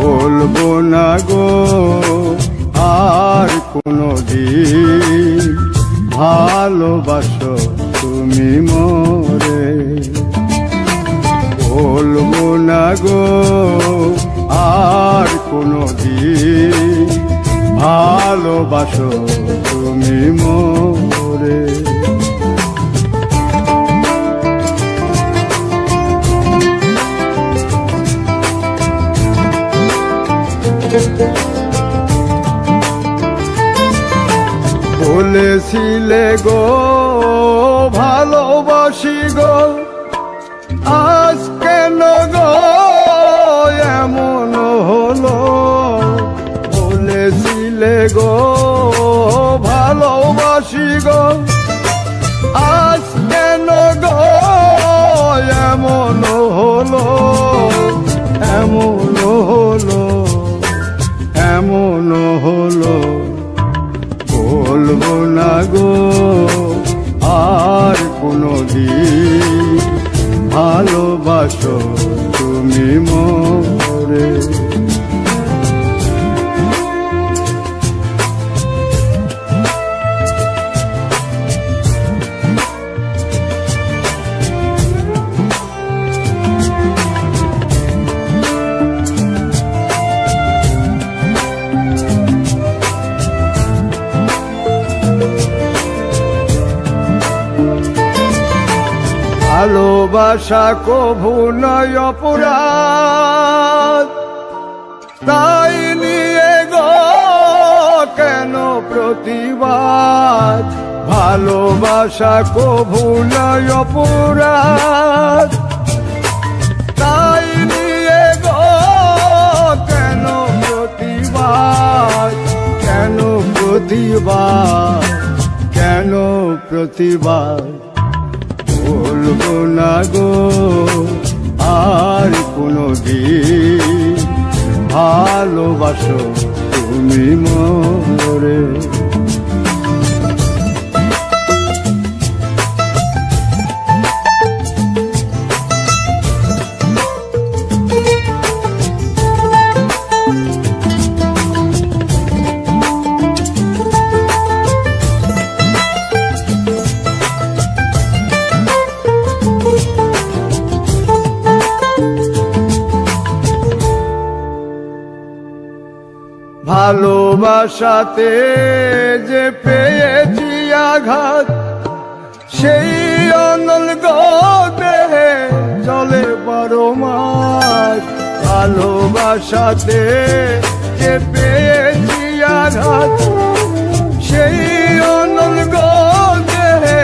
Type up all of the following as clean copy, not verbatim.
বলবো না গো আর কোনদিন ভালোবাসো তুমি মোরে। বলবো না গো আর কোনদিন ভালোবাসো তুমি মোরে। বলেছিলে গো ভালোবাসি গো, আজ কেন গো এমন হলো? বলেছিলে গো ভালোবাসি গো, আজ কেন গো এমন হলো? এমন হলো, এমন হলো। বলবো না গো আর কোনদিন ভালোবাসো তুমি মোরে। ভালোবাসা কভু নয় অপরাধ, তাই নিয়ে গো কেন প্রতিবাদ? ভালোবাসা কভু নয় অপরাধ, তাই নিয়ে গো কেন প্রতিবাদ? কেন প্রতিবাদ? কেন প্রতিবাদ? বলবো না গো আর কোনদিন ভালোবাসো তুমি মোরে। ভালোবাসাতে যে পেয়েছি আঘাত, সেই অনল গো দেহে চলে 12 মাস। ভালোবাসাতে যে পেয়েছি আঘাত, সেই অনল গো দেহে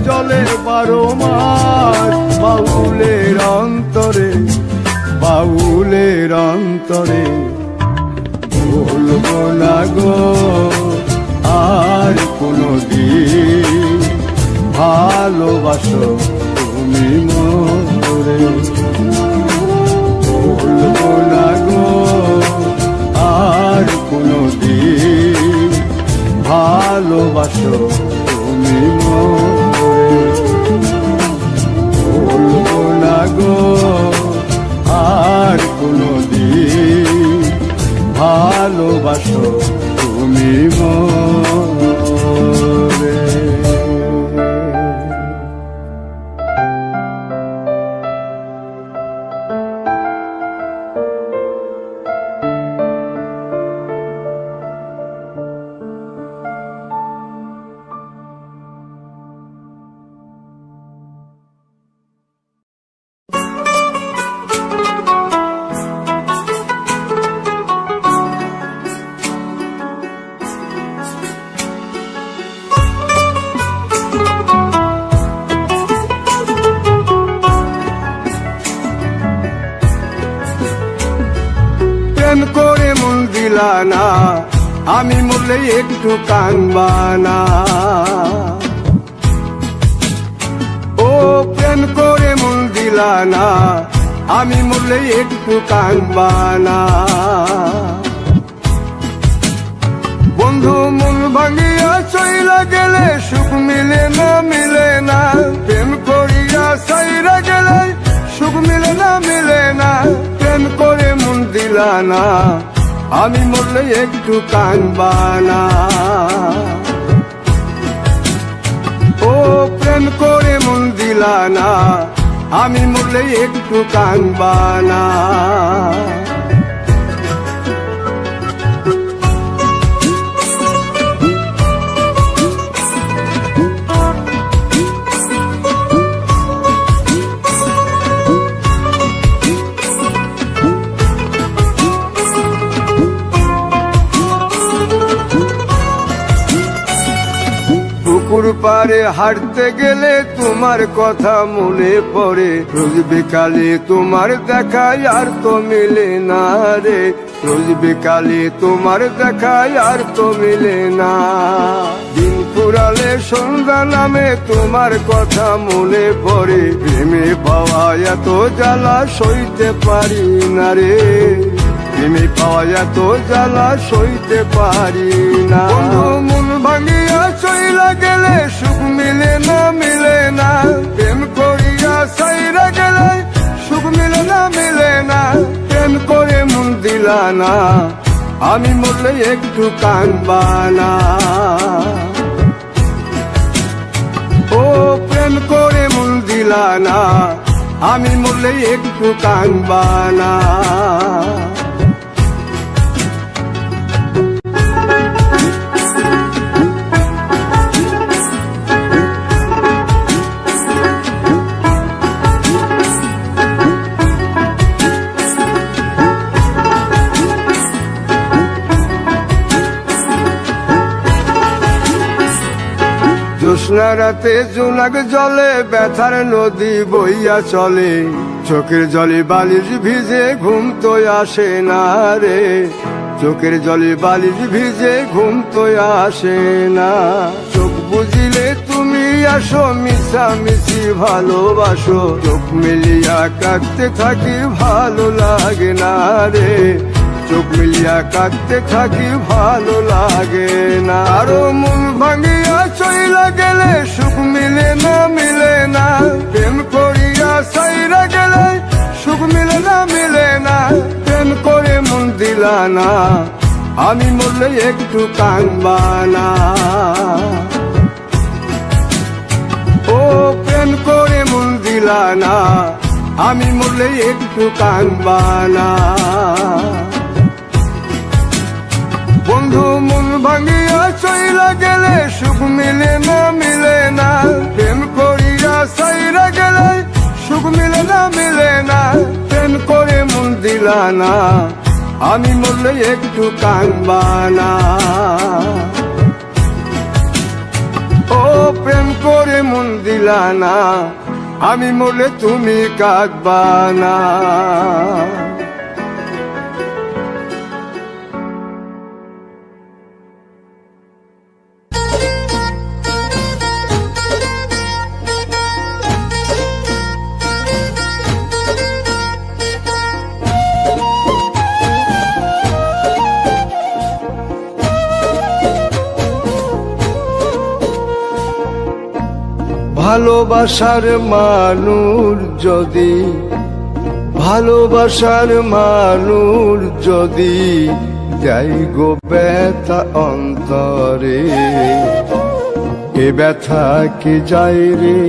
চলে 12 মাস। বাউলের অন্তরে, বাউলের অন্তরে। বলবো না গো আর কোনদিন ভালোবাসো তুমি মোরে। বলবো না গো আর কোনদিন ভালোবাসো তুমি মোরে। বলবো না গো আর কোনদিন ভালোবাসো তুমি মোরে। প্রেম করে মন দিলা না, আমি মরলে একটু কানবানা। ও প্রেম করে মন দিলা না, আমি মরলে একটু কাঁদবানা। বন্ধু মন ভাঙিয়া চইলা গেলে সুখ মিলে না, মিলে না। প্রেম করিয়া সাইরা গেলে সুখ মিলে না, মিলে না। প্রেম করে মন দিলা না, আমি মরলে একটু কাঁদবানা। ও প্রেম করে মন দিলা না, আমি মরলে একটু কাঁদবানা। পুকুর পাড়ে হাঁটতে গেলে তোমার কথা মনে পড়ে, রোজ বিকালে তোমার দেখা আর তো মিলে না রে। রোজ বিকালে তোমার দেখা আর তো মিলে না। দিন ফুরালে সন্ধ্যা নামে তোমার কথা মনে পড়ে, প্রেমে পাওয়া এত জ্বালা সইতে পারি না রে। প্রেমে পাওয়া এত জ্বালা সইতে পারি না। মন ভাঙিয়া চইলা গেলে সুখ মিলে না, মিলে না। প্রেম করিয়া সাইরা গেলে সুখ মিলে না, মিলে না। প্রেম করে মন দিলা না, আমি মরলে একটু কাঁদবানা। ও প্রেম করে মন দিলা না, আমি মরলে একটু কাঁদবানা। জ্যোৎস্না রাতে জোনাক জলে ব্যথার নদী বইয়া চলে, চোখের জলে বালিশ ভিজে ঘুম তো আসে না রে। চোখের জলে বালিশ ভিজে ঘুম তো আসে না। চোখ বুঝিলে তুমি আসো, মিশামিশি ভালোবাসো। চোখ মিলিয়া কাঁদতে থাকি ভালো লাগে না রে। চোখ মিলিয়া কাঁদতে থাকি ভালো লাগে না। আরো মন ভাঙিয়া চইলা গেলে সুখ মিলে না, মিলে না। প্রেম করিয়া সাইরা গেলে সুখ মিলে না, মিলে না। প্রেম করে মন দিলা না, আমি মরলে একটু কাঁদবানা। ও প্রেম করে মন দিলা না, আমি মরলে একটু কাঁদবানা। বন্ধু মন ভাঙিয়া চইলা গেলে সুখ মিলে না, মিলে না। প্রেম করিয়া সাইরা গেলে সুখ মিলে না, মিলে না। প্রেম করে মন দিলা না, আমি মরলে একটু কাঁদবানা। ও প্রেম করে মন দিলা না, আমি মরলে তুমি কাঁদবানা। ভালোবাসার মানুষ যদি, ভালোবাসার মানুষ যদি যাই গো ব্যথা অন্তরে, এ ব্যথা কি যায় রে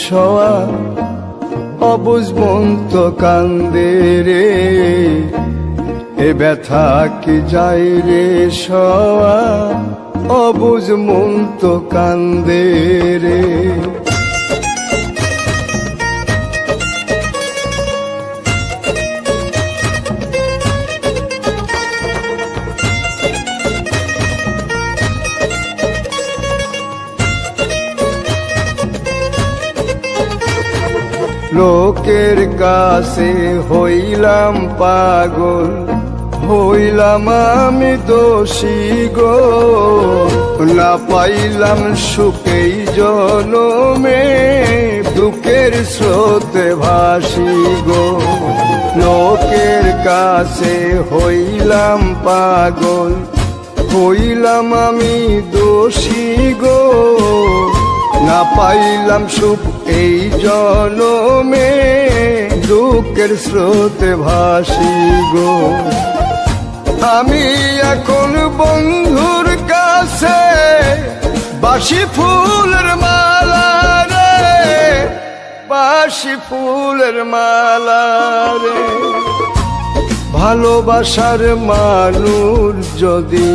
সওয়া, অবুঝ মন তো কান্দে রে। এ ব্যথা কি যায় রে সওয়া, অবুঝ মন তো কান্দে রে। লোকের কাছে হইলাম পাগল, হইলাম আমি দোষী গো। না পাইলাম সুখেই জনমে, দুঃখের স্রোতে ভাসি গো, লোকের কাছে হইলাম পাগল, হইলাম আমি দোষী গো, না পাইলাম সুখ এই জনমে, দুঃখের স্রোতে ভাসি গো। আমি এখন বন্ধুর কাছে বাসি ফুলের মালা রে, বাসি ফুলের মালা রে। ভালোবাসার মানুষ যদি,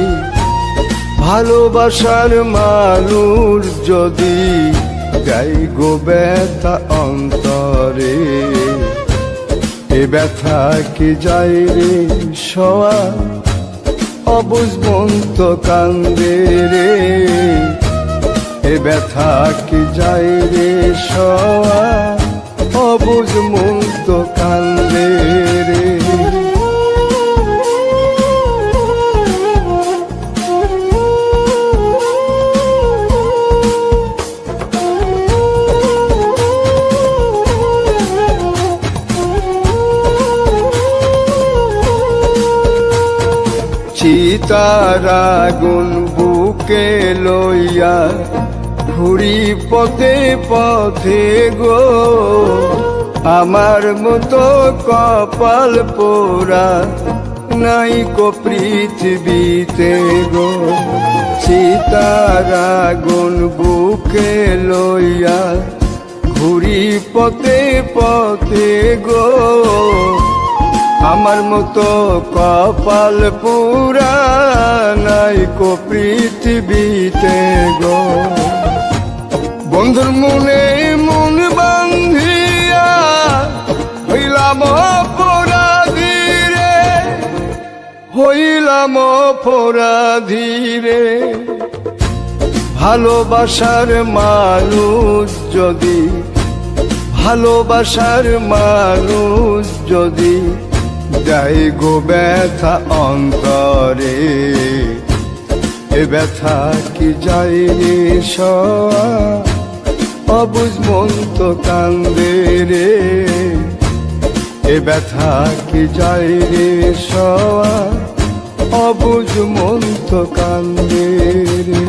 ভালোবাসার মানুষ যদি যাই গো ব্যথা অন্তরে, এ ব্যথা কি যায় রে সওয়া, অবুঝ মন তো কান্দে রে, এ ব্যথা কি যায় রে সওয়া, অবুঝ মন তো কান্দে রে। চিতার আগুন বুকে লইয়া ঘুরি পথে পথে গো, আমার মতো কপাল পোড়া নাই কো পৃথিবীতে গো। চিতার আগুন বুকে লইয়া ঘুরি পথে পথে গো, আমার মতো কপাল পুরা নাই কো পৃথিবীতে গো। বন্ধুর মনে মন বান্ধিয়া হইলাম অপরাধী রে, হইলাম অপরাধী রে। ভালোবাসার মানুষ যদি, ভালোবাসার মানুষ যদি যাই গো ব্যথা অন্তরে, এ ব্যথা কি যায় রে সওয়া, অবুঝ মন তো কান্দে রে, এ ব্যথা কি যায় রে সওয়া, অবুঝ মন তো কান্দে রে।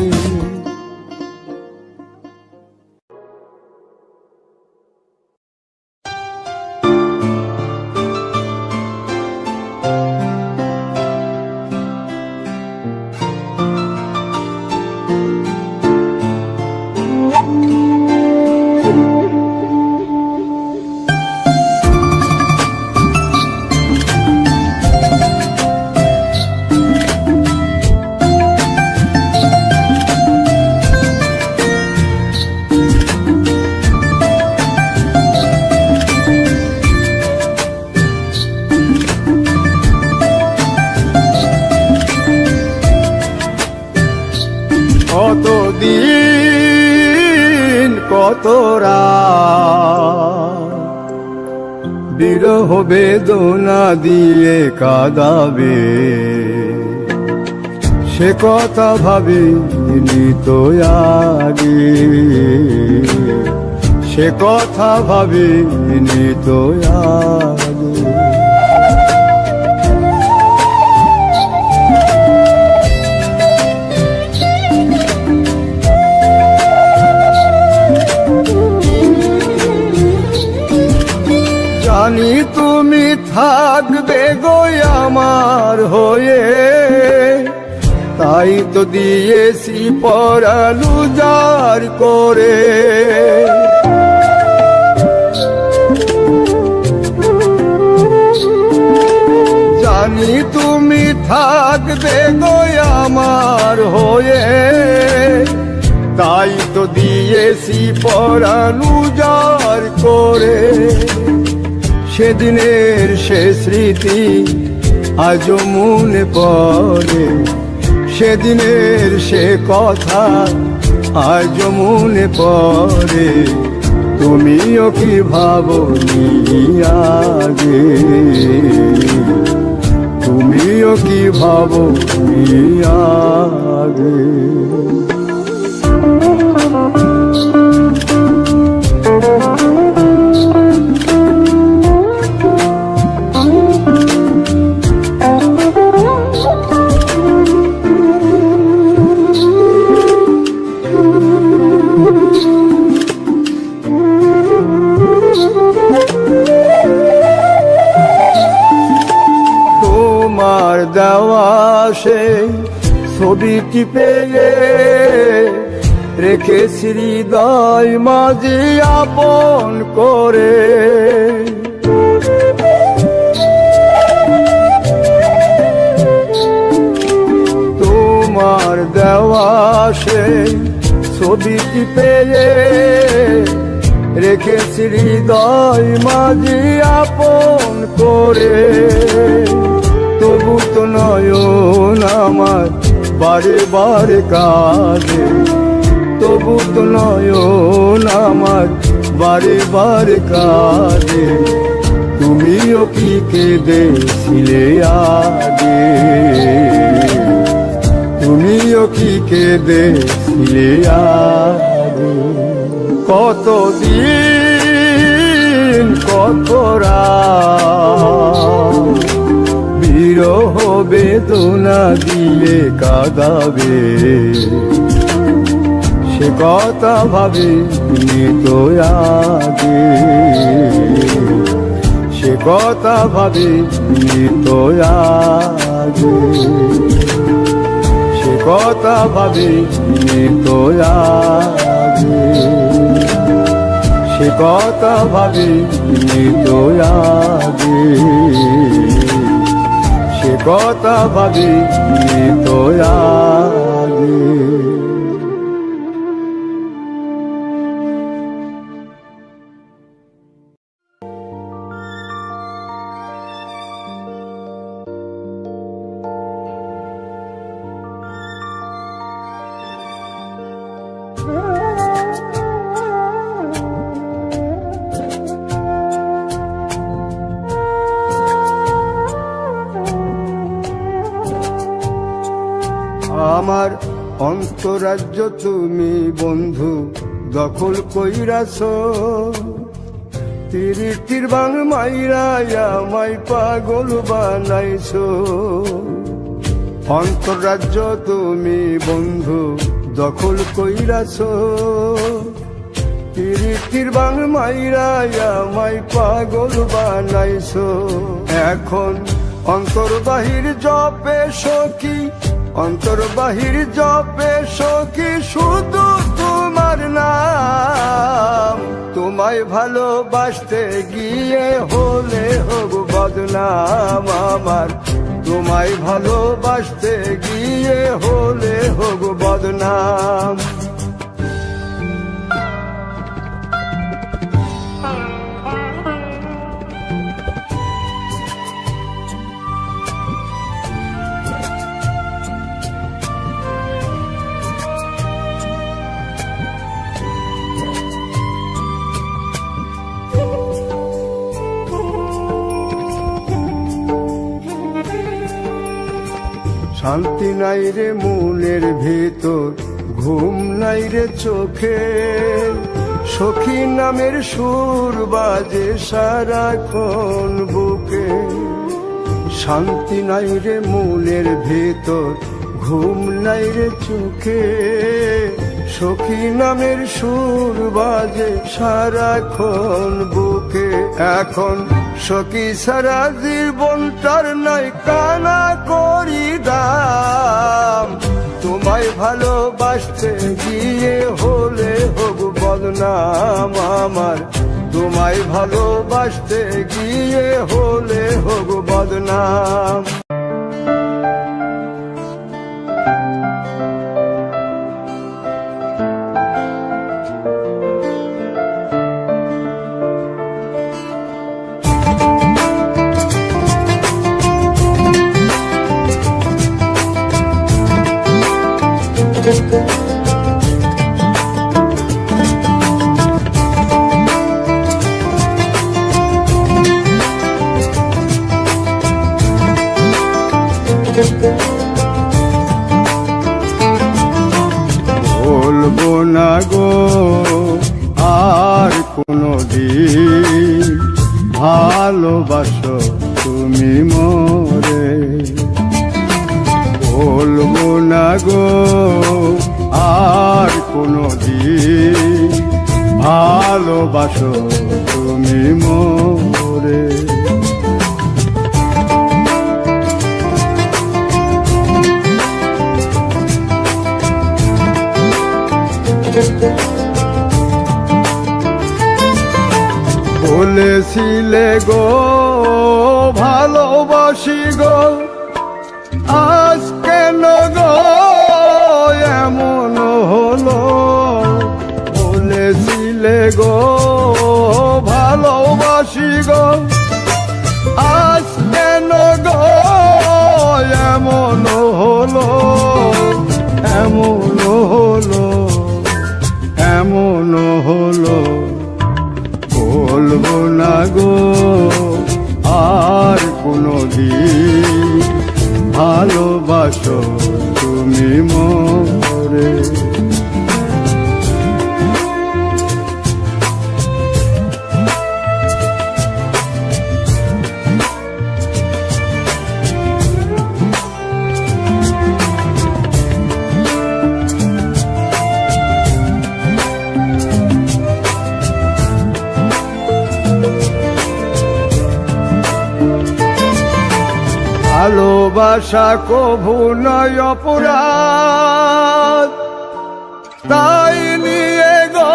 কতদিন কত রাত বিরহ বেদনা দিয়ে কাঁদাবে, সে কথা ভাবিনি তো আগে, সে কথা ভাবিনি তো আগে। জানি তুমি থাকবে গো আমার হয়ে, তাই তো দিয়েছি পরাণ উজাড় করে। জানি তুমি থাকবে গো আমার হয়ে, তাই তো দিয়েছি পরাণ উজাড় করে। সেদিনের সে স্মৃতি আজও মনে পড়ে, সেদিনের সে কথা আজও মনে পড়ে। তুমিও কি ভাবনি আগে, তুমিও কি ভাবনি আগে। দেওয়া সেই ছবিটি পেয়ে রেখেছি হৃদয় মাঝে আপন করে। তোমার দেওয়া সেই ছবিটি পেয়ে রেখেছি হৃদয় মাঝে আপন করে। তবু তো নয়ন আমার বারে বারে কাঁদে, তবু তো নয়ন আমার বারে বারে কাঁদে। তুমিও কি কেঁদেছিলে আগে, তুমিও কি কেঁদেছিলে আগে। কতদিন কত রাত বিরহ বেদনা দিয়ে কাঁদাবে, সে কথা ভাবিনি তো আগে, সে কথা ভাবিনি তো আগে, সে কথা ভাবিনি তো আগে, সে কথা ভাবিনি তো আগে, সে কথা ভাবিনি তো আগে। আমার অন্তরাজ্য তুমি বন্ধু দখল কইরাছ, তিরিটির বাং মাইরা আমায় পাগল বানাইছ। অন্তরাজ্য তুমি বন্ধু দখল কইরাছ, তিরিটির বাং মাইরা আমায় পাগল বানাইছ। এখন অন্তর বাহির জপে সখী, অন্তর বাহির জপে সখী শুধু তোমার নাম। তোমায় ভালোবাসতে গিয়ে হলে হোক বদনাম আমার, তোমায় ভালোবাসতে গিয়ে হলে হোক বদনাম। শান্তি নাই রে মনের ভেতর, ঘুম নাই রে চোখে, সখী নামের সুর বাজে সারাক্ষণ বুকে। শান্তি নাই রে মনের ভেতর, ঘুম নাই রে চোখে, সখী নামের সুর বাজে সারাক্ষণ বুকে। এখন সখী সারা জীবনটার নাই কানা করি দাম। তোমায় ভালোবাসতে গিয়ে হলে হোক বদনাম আমার, তোমায় ভালোবাসতে গিয়ে হলে হোক বদনাম। বলবো না গো আর কোনো দিন ভালোবাসো তুমি মোরে, বলবো না গো আর কোনো দিন ভালোবাসো তুমি মোরে। বলেছিলে গো ভালোবাসি গো, আজ কেন গো এমন হলো? বলেছিলে গো ভালোবাসি গো, আজ কেন গো এমন হলো? এমন হলো, এমন হলো। বলবো না গো আর কোনোদিন, ভালোবাসো তুমি মোরে। ভালোবাসা কভু নয় অপরাধ, তাই নিয়ে গো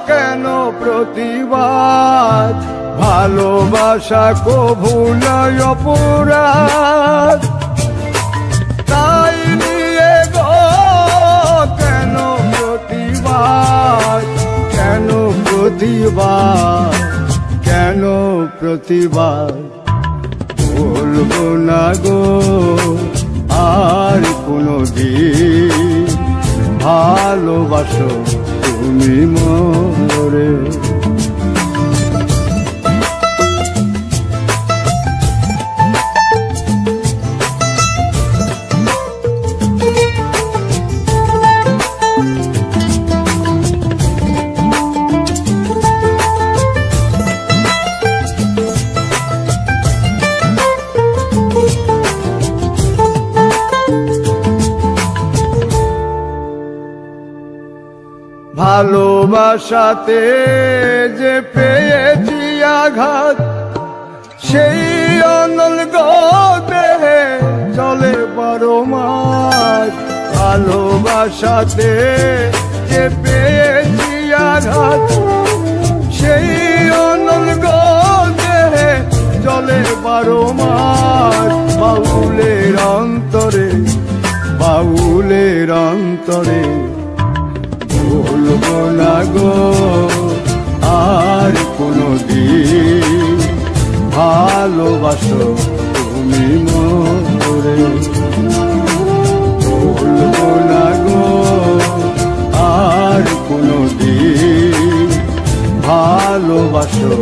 কেন প্রতিবাদ? ভালোবাসা কভু নয় অপরাধ, তাই নিয়ে গো কেন প্রতিবাদ? কেন প্রতিবাদ? কেন প্রতিবাদ? বলবো না গো আর কোনোদিন, ভালোবাসো তুমি মোরে। ভালোবাসাতে যে পেয়েছি আঘাত, সেই অনল গো দেহে চলে 12 মাস। ভালোবাসাতে যে পেয়েছি আঘাত, সেই অনল গো দেহে চলে 12 মাস। বাউলের অন্তরে, বাউলের অন্তরে বলবো না গো আর কোনোদিন, ভালোবাসো তুমি মোরে। বলবো না গো আর কোনোদিন, ভালোবাসো